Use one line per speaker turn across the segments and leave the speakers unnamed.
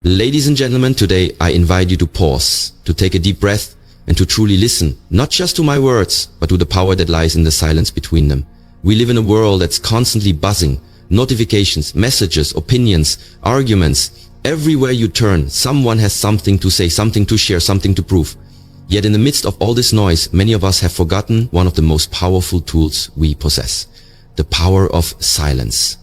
Ladies and gentlemen, today I invite you to pause, to take a deep breath, and to truly listen, not just to my words, but to the power that lies in the silence between them. We live in a world that's constantly buzzing. Notifications, messages, opinions, arguments. Everywhere you turn, someone has something to say, something to share, something to prove. Yet in the midst of all this noise, many of us have forgotten one of the most powerful tools we possess. The power of silence.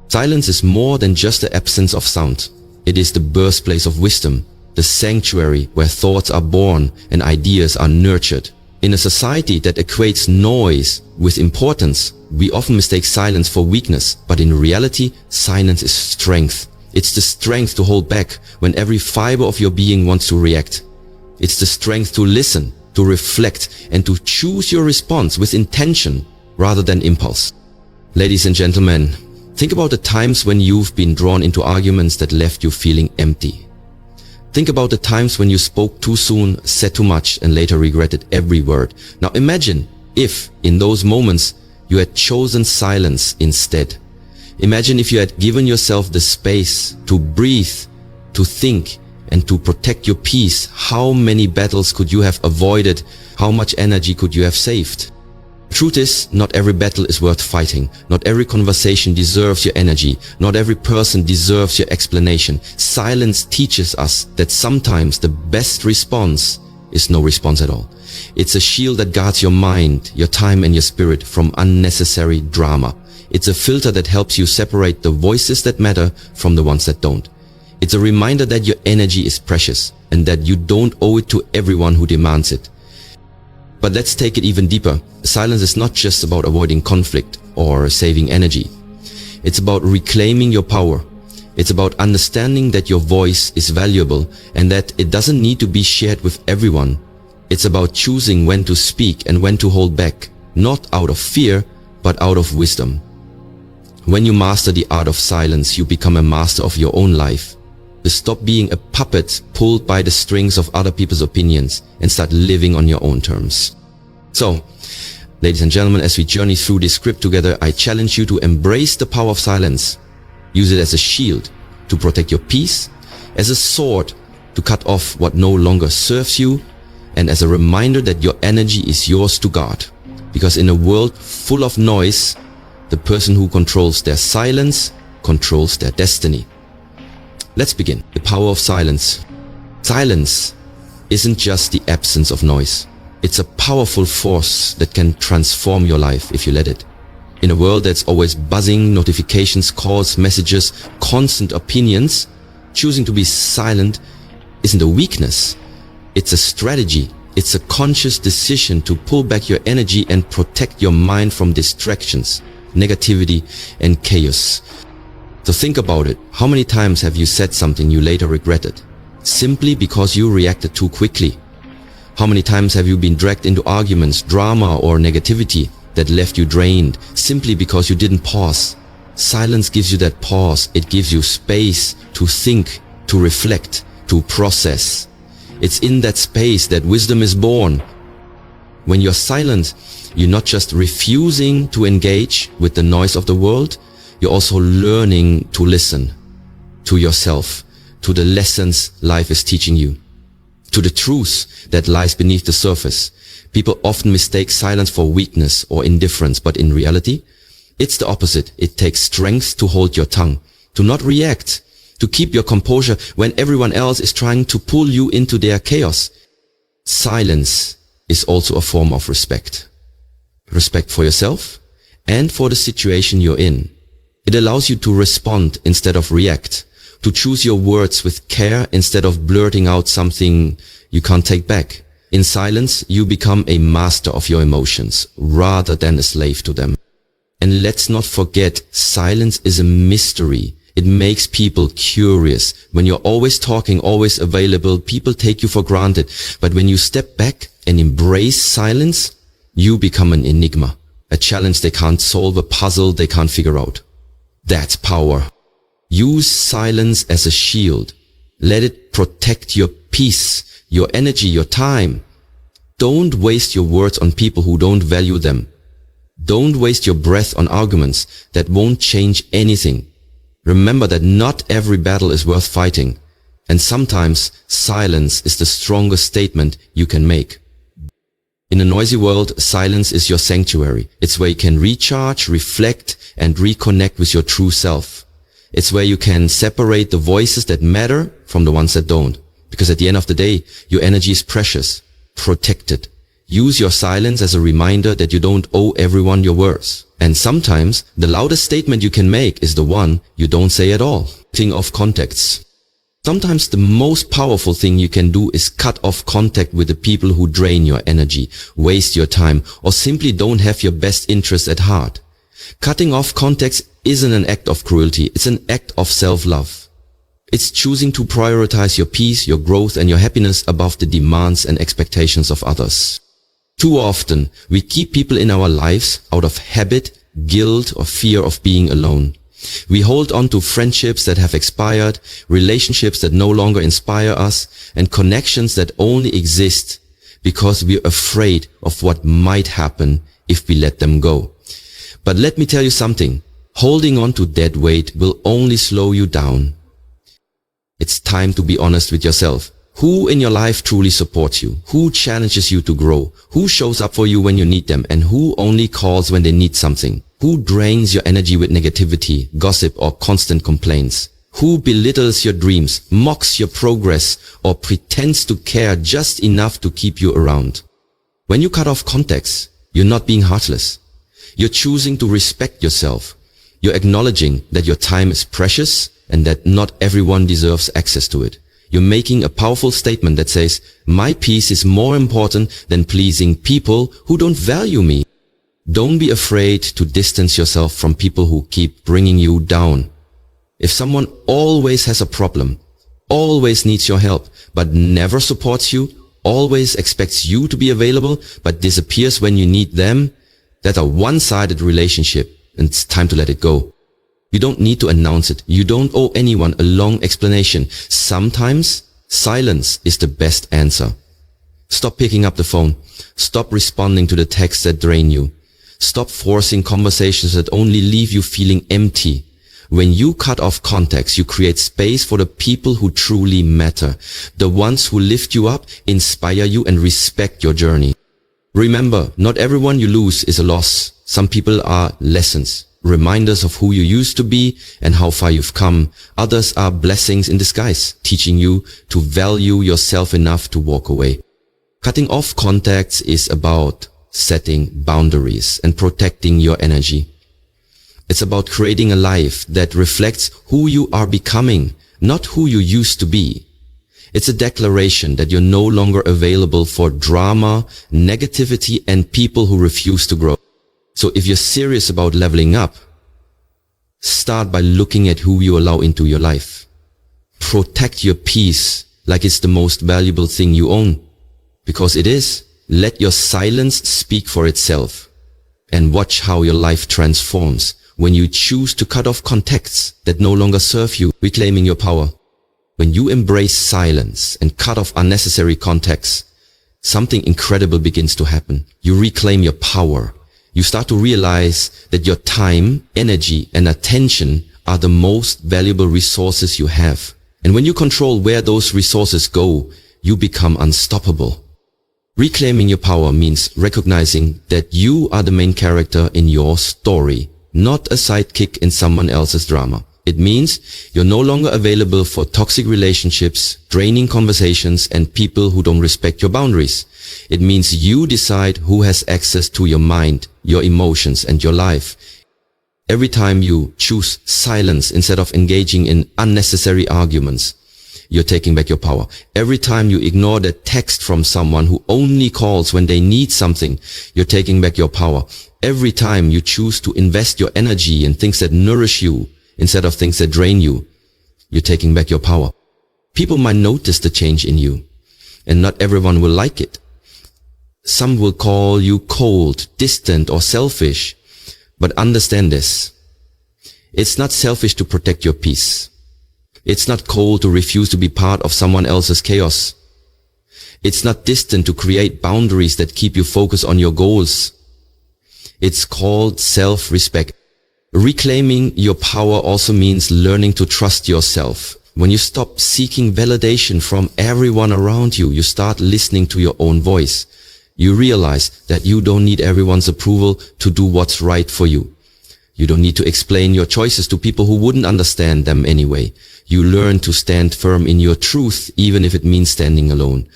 Silence is more than just the absence of sound. It is the birthplace of wisdom, the sanctuary where thoughts are born and ideas are nurtured. In a society that equates noise with importance, we often mistake silence for weakness, but in reality, silence is strength. It's the strength to hold back when every fiber of your being wants to react. It's the strength to listen, to reflect, and to choose your response with intention rather than impulse. Ladies and gentlemen, think about the times when you've been drawn into arguments that left you feeling empty. Think about the times when you spoke too soon, said too much, and later regretted every word. Now imagine if, in those moments, you had chosen silence instead. Imagine if you had given yourself the space to breathe, to think, and to protect your peace. How many battles could you have avoided? How much energy could you have saved? Truth is, not every battle is worth fighting. Not every conversation deserves your energy. Not every person deserves your explanation. Silence teaches us that sometimes the best response is no response at all. It's a shield that guards your mind, your time and your spirit from unnecessary drama. It's a filter that helps you separate the voices that matter from the ones that don't. It's a reminder that your energy is precious and that you don't owe it to everyone who demands it. But let's take it even deeper. Silence is not just about avoiding conflict or saving energy. It's about reclaiming your power. It's about understanding that your voice is valuable and that it doesn't need to be shared with everyone. It's about choosing when to speak and when to hold back, not out of fear, but out of wisdom. When you master the art of silence, you become a master of your own life. You stop being a puppet pulled by the strings of other people's opinions and start living on your own terms. So, ladies and gentlemen, as we journey through this script together, I challenge you to embrace the power of silence. Use it as a shield to protect your peace, as a sword to cut off what no longer serves you, and as a reminder that your energy is yours to guard. Because in a world full of noise, the person who controls their silence controls their destiny. Let's begin. The power of silence. Silence isn't just the absence of noise. It's a powerful force that can transform your life if you let it. In a world that's always buzzing, notifications, calls, messages, constant opinions, choosing to be silent isn't a weakness. It's a strategy. It's a conscious decision to pull back your energy and protect your mind from distractions, negativity, and chaos. So think about it. How many times have you said something you later regretted, simply because you reacted too quickly? How many times have you been dragged into arguments, drama, or negativity that left you drained, simply because you didn't pause? Silence gives you that pause. It gives you space to think, to reflect, to process. It's in that space that wisdom is born. When you're silent, you're not just refusing to engage with the noise of the world, you're also learning to listen to yourself, to the lessons life is teaching you, to the truth that lies beneath the surface. People often mistake silence for weakness or indifference, but in reality, it's the opposite. It takes strength to hold your tongue, to not react, to keep your composure when everyone else is trying to pull you into their chaos. Silence is also a form of respect. Respect for yourself and for the situation you're in. It allows you to respond instead of react, to choose your words with care instead of blurting out something you can't take back. In silence, you become a master of your emotions rather than a slave to them. And let's not forget, silence is a mystery. It makes people curious. When you're always talking, always available, people take you for granted. But when you step back and embrace silence, you become an enigma, a challenge they can't solve, a puzzle they can't figure out. That's power. Use silence as a shield. Let it protect your peace, your energy, your time. Don't waste your words on people who don't value them. Don't waste your breath on arguments that won't change anything. Remember that not every battle is worth fighting. And sometimes silence is the strongest statement you can make. In a noisy world, silence is your sanctuary. It's where you can recharge, reflect, and reconnect with your true self. It's where you can separate the voices that matter from the ones that don't. Because at the end of the day, your energy is precious. Protect it. Use your silence as a reminder that you don't owe everyone your words. And sometimes, the loudest statement you can make is the one you don't say at all. Cutting off contacts. Sometimes the most powerful thing you can do is cut off contact with the people who drain your energy, waste your time, or simply don't have your best interests at heart. Cutting off contacts isn't an act of cruelty, it's an act of self-love. It's choosing to prioritize your peace, your growth, and your happiness above the demands and expectations of others. Too often, we keep people in our lives out of habit, guilt, or fear of being alone. We hold on to friendships that have expired, relationships that no longer inspire us, and connections that only exist because we're afraid of what might happen if we let them go. But let me tell you something, holding on to dead weight will only slow you down. It's time to be honest with yourself. Who in your life truly supports you? Who challenges you to grow? Who shows up for you when you need them? And who only calls when they need something? Who drains your energy with negativity, gossip, or constant complaints? Who belittles your dreams, mocks your progress, or pretends to care just enough to keep you around? When you cut off contacts, you're not being heartless. You're choosing to respect yourself. You're acknowledging that your time is precious and that not everyone deserves access to it. You're making a powerful statement that says, my peace is more important than pleasing people who don't value me. Don't be afraid to distance yourself from people who keep bringing you down. If someone always has a problem, always needs your help, but never supports you, always expects you to be available, but disappears when you need them, that's a one-sided relationship, and it's time to let it go. You don't need to announce it. You don't owe anyone a long explanation. Sometimes, silence is the best answer. Stop picking up the phone. Stop responding to the texts that drain you. Stop forcing conversations that only leave you feeling empty. When you cut off contacts, you create space for the people who truly matter. The ones who lift you up, inspire you, and respect your journey. Remember, not everyone you lose is a loss. Some people are lessons. Reminders of who you used to be and how far you've come. Others are blessings in disguise, teaching you to value yourself enough to walk away. Cutting off contacts is about setting boundaries and protecting your energy. It's about creating a life that reflects who you are becoming, not who you used to be. It's a declaration that you're no longer available for drama, negativity, and people who refuse to grow. So if you're serious about leveling up, start by looking at who you allow into your life. Protect your peace like it's the most valuable thing you own. Because it is. Let your silence speak for itself. And watch how your life transforms when you choose to cut off contacts that no longer serve you, reclaiming your power. When you embrace silence and cut off unnecessary contacts, something incredible begins to happen. You reclaim your power. You start to realize that your time, energy, and attention are the most valuable resources you have. And when you control where those resources go, you become unstoppable. Reclaiming your power means recognizing that you are the main character in your story, not a sidekick in someone else's drama. It means you're no longer available for toxic relationships, draining conversations, and people who don't respect your boundaries. It means you decide who has access to your mind, your emotions, and your life. Every time you choose silence instead of engaging in unnecessary arguments, you're taking back your power. Every time you ignore the text from someone who only calls when they need something, you're taking back your power. Every time you choose to invest your energy in things that nourish you instead of things that drain you, you're taking back your power. People might notice the change in you, and not everyone will like it. Some will call you cold, distant, or selfish. But understand this. It's not selfish to protect your peace. It's not cold to refuse to be part of someone else's chaos. It's not distant to create boundaries that keep you focused on your goals. It's called self-respect. Reclaiming your power also means learning to trust yourself. When you stop seeking validation from everyone around you, you start listening to your own voice. You realize that you don't need everyone's approval to do what's right for you. You don't need to explain your choices to people who wouldn't understand them anyway. You learn to stand firm in your truth, even if it means standing alone.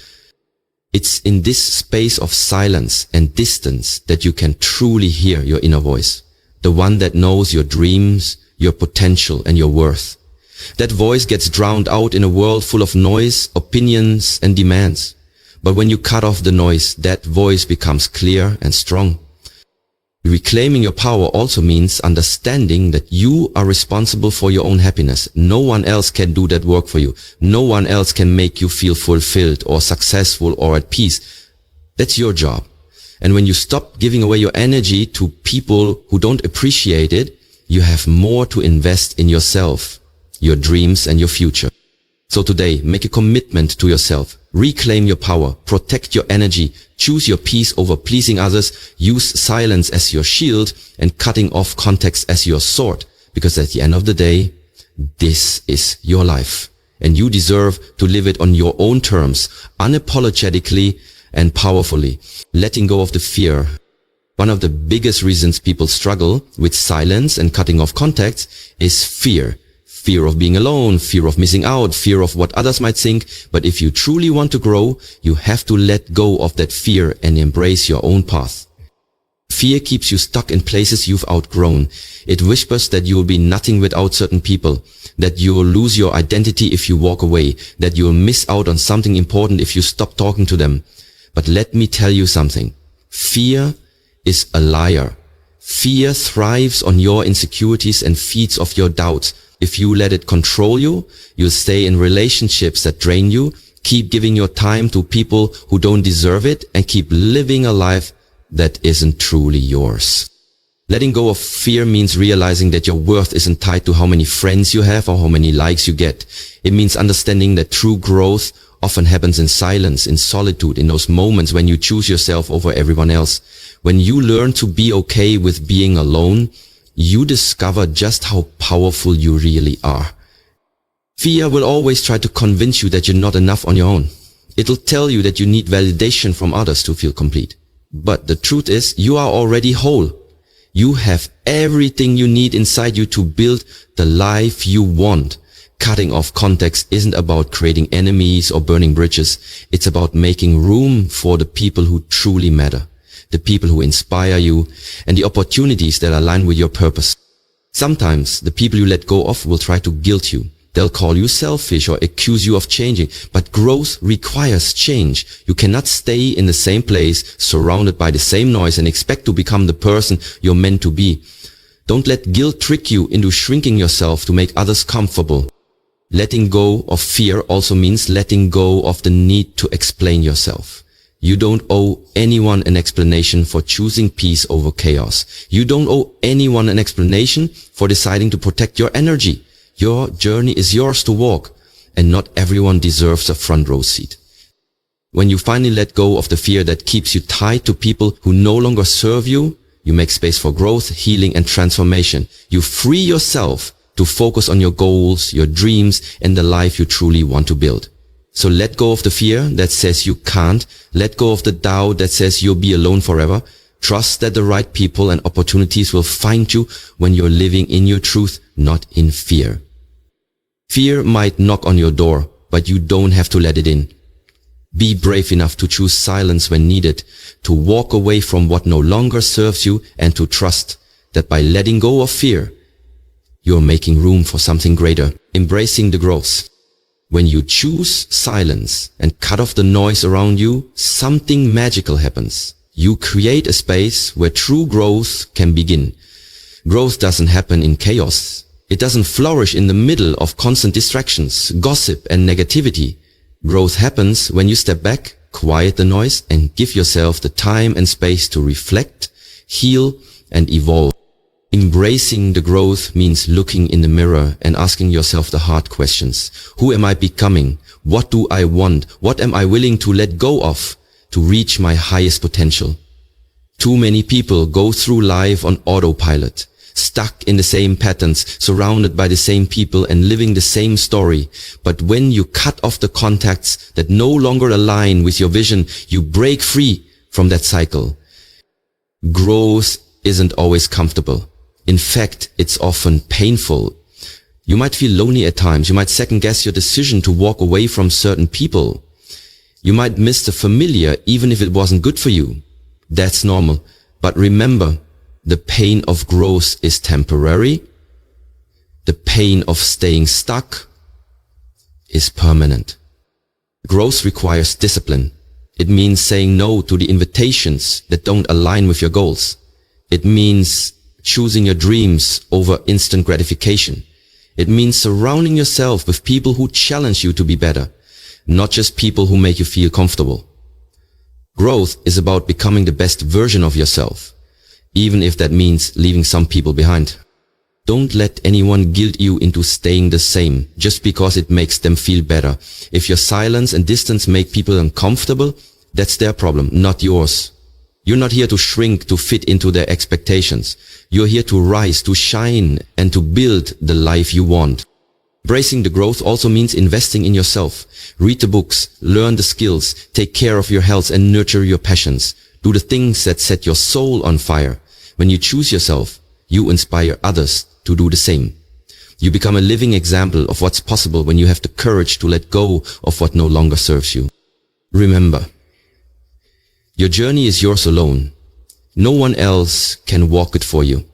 It's in this space of silence and distance that you can truly hear your inner voice, the one that knows your dreams, your potential, and your worth. That voice gets drowned out in a world full of noise, opinions, and demands. But when you cut off the noise, that voice becomes clear and strong. Reclaiming your power also means understanding that you are responsible for your own happiness. No one else can do that work for you. No one else can make you feel fulfilled or successful or at peace. That's your job. And when you stop giving away your energy to people who don't appreciate it, you have more to invest in yourself, your dreams, and your future. So today, make a commitment to yourself. Reclaim your power, protect your energy, choose your peace over pleasing others, use silence as your shield, and cutting off context as your sword. Because at the end of the day, this is your life. And you deserve to live it on your own terms, unapologetically and powerfully, letting go of the fear. One of the biggest reasons people struggle with silence and cutting off contacts is fear. Fear of being alone, fear of missing out, fear of what others might think. But if you truly want to grow, you have to let go of that fear and embrace your own path. Fear keeps you stuck in places you've outgrown. It whispers that you will be nothing without certain people, that you will lose your identity if you walk away, that you will miss out on something important if you stop talking to them. But let me tell you something. Fear is a liar. Fear thrives on your insecurities and feeds off your doubts. If you let it control you, you'll stay in relationships that drain you, keep giving your time to people who don't deserve it, and keep living a life that isn't truly yours. Letting go of fear means realizing that your worth isn't tied to how many friends you have or how many likes you get. It means understanding that true growth often happens in silence, in solitude, in those moments when you choose yourself over everyone else. When you learn to be okay with being alone, you discover just how powerful you really are. Fear will always try to convince you that you're not enough on your own. It'll tell you that you need validation from others to feel complete. But the truth is, you are already whole. You have everything you need inside you to build the life you want. Cutting off context isn't about creating enemies or burning bridges. It's about making room for the people who truly matter, the people who inspire you, and the opportunities that align with your purpose. Sometimes the people you let go of will try to guilt you. They'll call you selfish or accuse you of changing. But growth requires change. You cannot stay in the same place, surrounded by the same noise, and expect to become the person you're meant to be. Don't let guilt trick you into shrinking yourself to make others comfortable. Letting go of fear also means letting go of the need to explain yourself. You don't owe anyone an explanation for choosing peace over chaos. You don't owe anyone an explanation for deciding to protect your energy. Your journey is yours to walk, and not everyone deserves a front row seat. When you finally let go of the fear that keeps you tied to people who no longer serve you, you make space for growth, healing, and transformation. You free yourself to focus on your goals, your dreams, and the life you truly want to build. So let go of the fear that says you can't. Let go of the doubt that says you'll be alone forever. Trust that the right people and opportunities will find you when you're living in your truth, not in fear. Fear might knock on your door, but you don't have to let it in. Be brave enough to choose silence when needed, to walk away from what no longer serves you, and to trust that by letting go of fear, you're making room for something greater, embracing the growth. When you choose silence and cut off the noise around you, something magical happens. You create a space where true growth can begin. Growth doesn't happen in chaos. It doesn't flourish in the middle of constant distractions, gossip, and negativity. Growth happens when you step back, quiet the noise, and give yourself the time and space to reflect, heal, and evolve. Embracing the growth means looking in the mirror and asking yourself the hard questions. Who am I becoming? What do I want? What am I willing to let go of to reach my highest potential? Too many people go through life on autopilot. stuck in the same patterns, surrounded by the same people and living the same story. But when you cut off the contacts that no longer align with your vision, you break free from that cycle. Growth isn't always comfortable. In fact, it's often painful. You might feel lonely at times. You might second guess your decision to walk away from certain people. You might miss the familiar even if it wasn't good for you. That's normal. But remember, the pain of growth is temporary. The pain of staying stuck is permanent. Growth requires discipline. It means saying no to the invitations that don't align with your goals. It means choosing your dreams over instant gratification. It means surrounding yourself with people who challenge you to be better, not just people who make you feel comfortable. Growth is about becoming the best version of yourself, even if that means leaving some people behind. Don't let anyone guilt you into staying the same just because it makes them feel better. If your silence and distance make people uncomfortable, that's their problem, not yours. You're not here to shrink to fit into their expectations. You're here to rise, to shine, and to build the life you want. Embracing the growth also means investing in yourself. Read the books, learn the skills, take care of your health and nurture your passions. Do the things that set your soul on fire. When you choose yourself, you inspire others to do the same. You become a living example of what's possible when you have the courage to let go of what no longer serves you. Remember, your journey is yours alone. No one else can walk it for you,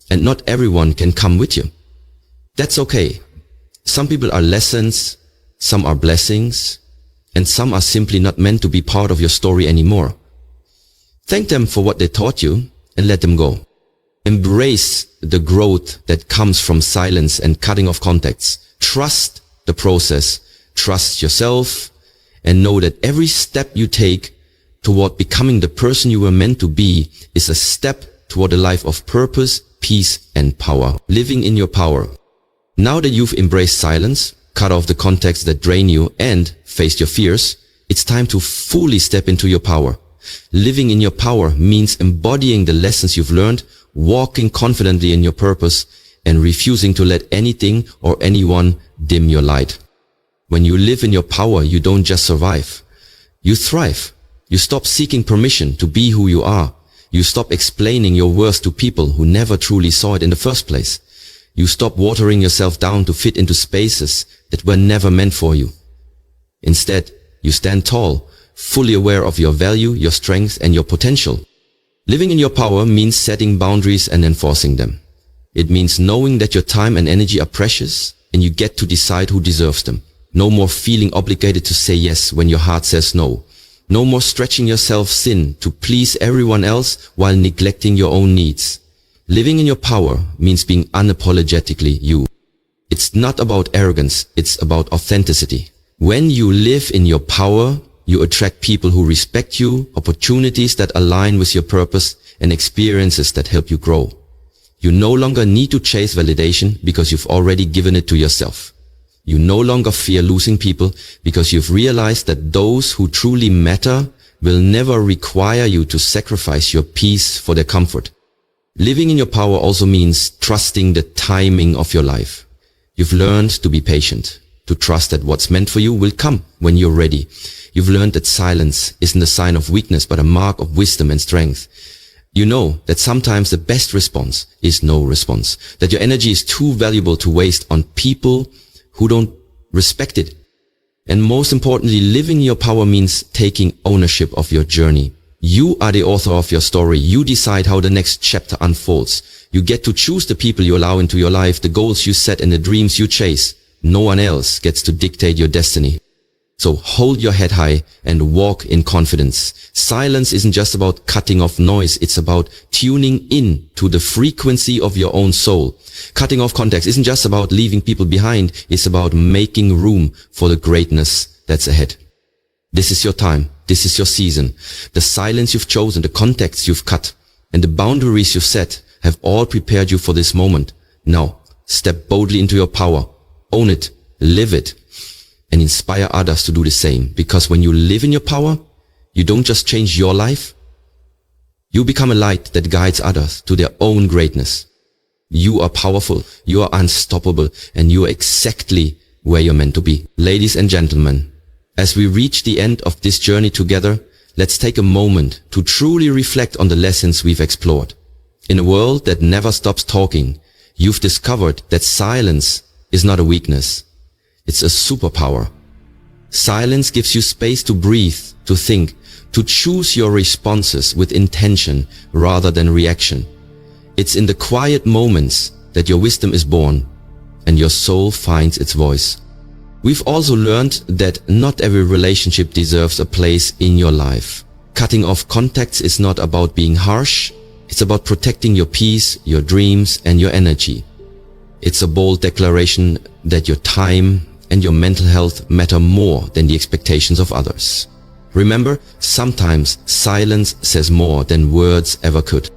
and not everyone can come with you. That's okay. Some people are lessons, some are blessings, and some are simply not meant to be part of your story anymore. Thank them for what they taught you and let them go. Embrace the growth that comes from silence and cutting off contacts. Trust the process, trust yourself, and know that every step you take toward becoming the person you were meant to be is a step toward a life of purpose, peace, and power. Living in your power. Now that you've embraced silence, cut off the contacts that drain you, and faced your fears, it's time to fully step into your power. Living in your power means embodying the lessons you've learned, walking confidently in your purpose, and refusing to let anything or anyone dim your light. When you live in your power, you don't just survive. You thrive. You stop seeking permission to be who you are. You stop explaining your worth to people who never truly saw it in the first place. You stop watering yourself down to fit into spaces that were never meant for you. Instead, you stand tall, fully aware of your value, your strength, and your potential. Living in your power means setting boundaries and enforcing them. It means knowing that your time and energy are precious and you get to decide who deserves them. No more feeling obligated to say yes when your heart says no. No more stretching yourself thin to please everyone else while neglecting your own needs. Living in your power means being unapologetically you. It's not about arrogance, it's about authenticity. When you live in your power, you attract people who respect you, opportunities that align with your purpose, and experiences that help you grow. You no longer need to chase validation because you've already given it to yourself. You no longer fear losing people because you've realized that those who truly matter will never require you to sacrifice your peace for their comfort. Living in your power also means trusting the timing of your life. You've learned to be patient, to trust that what's meant for you will come when you're ready. You've learned that silence isn't a sign of weakness but a mark of wisdom and strength. You know that sometimes the best response is no response, that your energy is too valuable to waste on people who don't respect it. And most importantly, living in your power means taking ownership of your journey. You are the author of your story. You decide how the next chapter unfolds. You get to choose the people you allow into your life, the goals you set and the dreams you chase. No one else gets to dictate your destiny. So hold your head high and walk in confidence. Silence isn't just about cutting off noise. It's about tuning in to the frequency of your own soul. Cutting off contacts isn't just about leaving people behind. It's about making room for the greatness that's ahead. This is your time. This is your season. The silence you've chosen, the contacts you've cut, and the boundaries you've set have all prepared you for this moment. Now, step boldly into your power. Own it. Live it. And inspire others to do the same. Because when you live in your power, you don't just change your life. You become a light that guides others to their own greatness. You are powerful, you are unstoppable, and you are exactly where you're meant to be. Ladies and gentlemen, as we reach the end of this journey together, let's take a moment to truly reflect on the lessons we've explored. In a world that never stops talking, you've discovered that silence is not a weakness. It's a superpower. Silence gives you space to breathe, to think, to choose your responses with intention rather than reaction. It's in the quiet moments that your wisdom is born and your soul finds its voice. We've also learned that not every relationship deserves a place in your life. Cutting off contacts is not about being harsh. It's about protecting your peace, your dreams, and your energy. It's a bold declaration that your time and your mental health matter more than the expectations of others. Remember, sometimes silence says more than words ever could.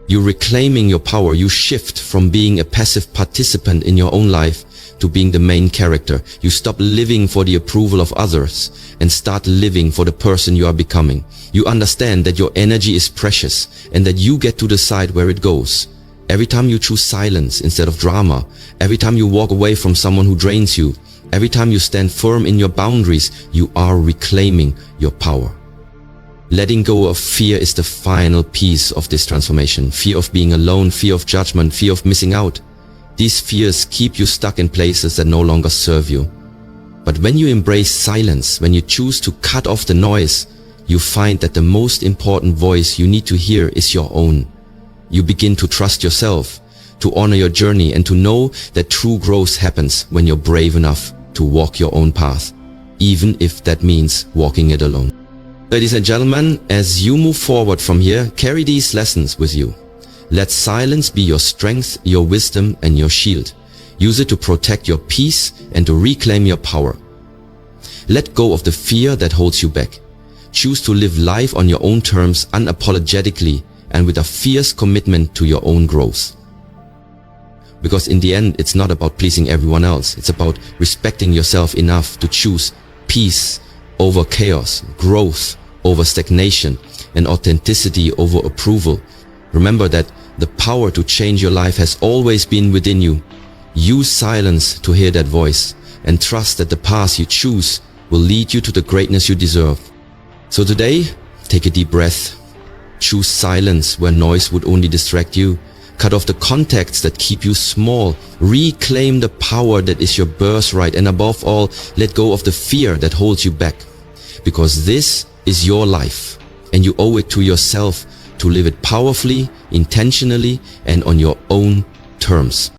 You're reclaiming your power. You shift from being a passive participant in your own life to being the main character. You stop living for the approval of others and start living for the person you are becoming. You understand that your energy is precious and that you get to decide where it goes. Every time you choose silence instead of drama, every time you walk away from someone who drains you, every time you stand firm in your boundaries, you are reclaiming your power. Letting go of fear is the final piece of this transformation. Fear of being alone, fear of judgment, fear of missing out. These fears keep you stuck in places that no longer serve you. But when you embrace silence, when you choose to cut off the noise, you find that the most important voice you need to hear is your own. You begin to trust yourself, to honor your journey, and to know that true growth happens when you're brave enough to walk your own path, even if that means walking it alone. Ladies and gentlemen, as you move forward from here, carry these lessons with you. Let silence be your strength, your wisdom, and your shield. Use it to protect your peace and to reclaim your power. Let go of the fear that holds you back. Choose to live life on your own terms, unapologetically, and with a fierce commitment to your own growth. Because in the end, it's not about pleasing everyone else. It's about respecting yourself enough to choose peace over chaos, growth over stagnation, and authenticity over approval. Remember that the power to change your life has always been within you. Use silence to hear that voice and trust that the path you choose will lead you to the greatness you deserve. So today, take a deep breath. Choose silence where noise would only distract you. Cut off the contacts that keep you small. Reclaim the power that is your birthright, and above all, let go of the fear that holds you back. Because this is your life, and you owe it to yourself to live it powerfully, intentionally, and on your own terms.